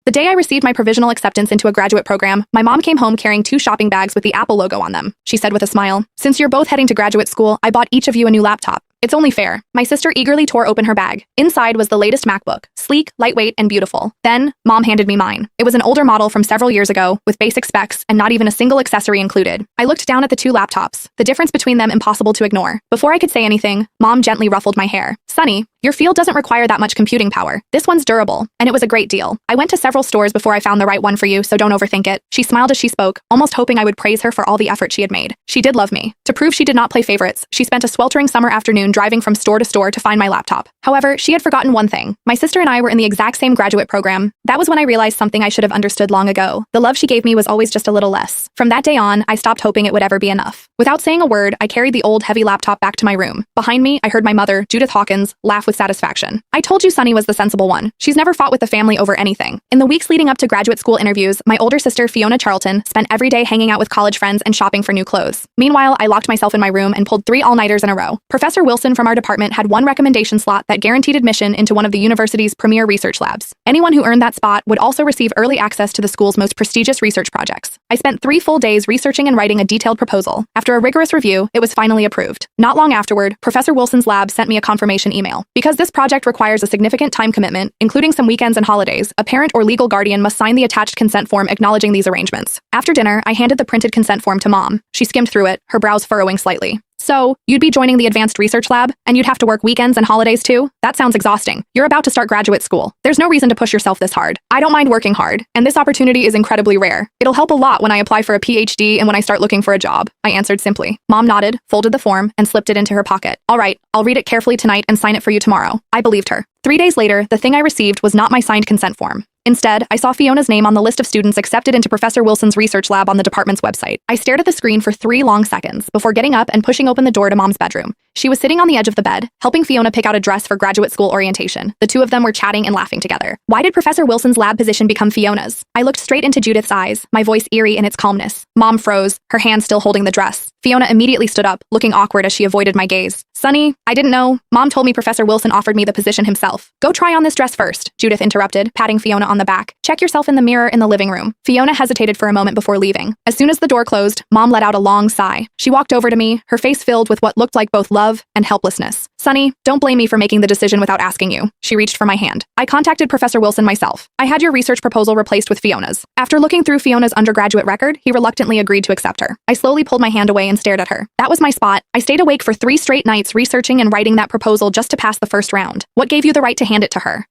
The day I received my provisional acceptance into a graduate program, my mom came home carrying 2 shopping bags with the Apple logo on them. She said with a smile, "Since you're both heading to graduate school, I bought each of you a new laptop. It's only fair." My sister eagerly tore open her bag. Inside was the latest MacBook, sleek, lightweight, and beautiful. Then, Mom handed me mine. It was an older model from several years ago, with basic specs and not even a single accessory included. I looked down at the 2 laptops, the difference between them impossible to ignore. Before I could say anything, Mom gently ruffled my hair. "Sunny, your field doesn't require that much computing power. This one's durable, and it was a great deal. I went to several stores before I found the right one for you, so don't overthink it." She smiled as she spoke, almost hoping I would praise her for all the effort she had made. She did love me. To prove she did not play favorites, she spent a sweltering summer afternoon driving from store to store to find my laptop. However, she had forgotten one thing. My sister and I were in the exact same graduate program. That was when I realized something I should have understood long ago. The love she gave me was always just a little less. From that day on, I stopped hoping it would ever be enough. Without saying a word, I carried the old, heavy laptop back to my room. Behind me, I heard my mother, Judith Hawkins, laugh with satisfaction. "I told you Sunny was the sensible one. She's never fought with the family over anything." In the weeks leading up to graduate school interviews, my older sister, Fiona Charlton, spent every day hanging out with college friends and shopping for new clothes. Meanwhile, I locked myself in my room and pulled 3 all-nighters in a row. Professor Wilson from our department had one recommendation slot that guaranteed admission into one of the university's premier research labs. Anyone who earned that spot would also receive early access to the school's most prestigious research projects. I spent 3 full days researching and writing a detailed proposal. After a rigorous review, it was finally approved. Not long afterward, Professor Wilson's lab sent me a confirmation email. Because this project requires a significant time commitment, including some weekends and holidays, a parent or legal guardian must sign the attached consent form acknowledging these arrangements. After dinner, I handed the printed consent form to Mom. She skimmed through it, her brows furrowing slightly. "So, you'd be joining the advanced research lab, and you'd have to work weekends and holidays too? That sounds exhausting. You're about to start graduate school. There's no reason to push yourself this hard. I don't mind working hard, and this opportunity is incredibly rare. It'll help a lot when I apply for a PhD and when I start looking for a job," I answered simply. Mom nodded, folded the form, and slipped it into her pocket. "All right, I'll read it carefully tonight and sign it for you tomorrow." I believed her. 3 days later, the thing I received was not my signed consent form. Instead, I saw Fiona's name on the list of students accepted into Professor Wilson's research lab on the department's website. I stared at the screen for 3 long seconds before getting up and pushing open the door to Mom's bedroom. She was sitting on the edge of the bed, helping Fiona pick out a dress for graduate school orientation. The 2 of them were chatting and laughing together. Why did Professor Wilson's lab position become Fiona's? I looked straight into Judith's eyes, my voice eerie in its calmness. Mom froze, her hand still holding the dress. Fiona immediately stood up, looking awkward as she avoided my gaze. "Sunny, I didn't know. Mom told me Professor Wilson offered me the position himself." "Go try on this dress first," Judith interrupted, patting Fiona on the back. "Check yourself in the mirror in the living room." Fiona hesitated for a moment before leaving. As soon as the door closed, Mom let out a long sigh. She walked over to me, her face filled with what looked like both love and helplessness. "Sunny, don't blame me for making the decision without asking you." She reached for my hand. "I contacted Professor Wilson myself. I had your research proposal replaced with Fiona's." After looking through Fiona's undergraduate record, he reluctantly agreed to accept her. I slowly pulled my hand away and stared at her. That was my spot. I stayed awake for 3 straight nights researching and writing that proposal just to pass the first round. What gave you the right to hand it to her?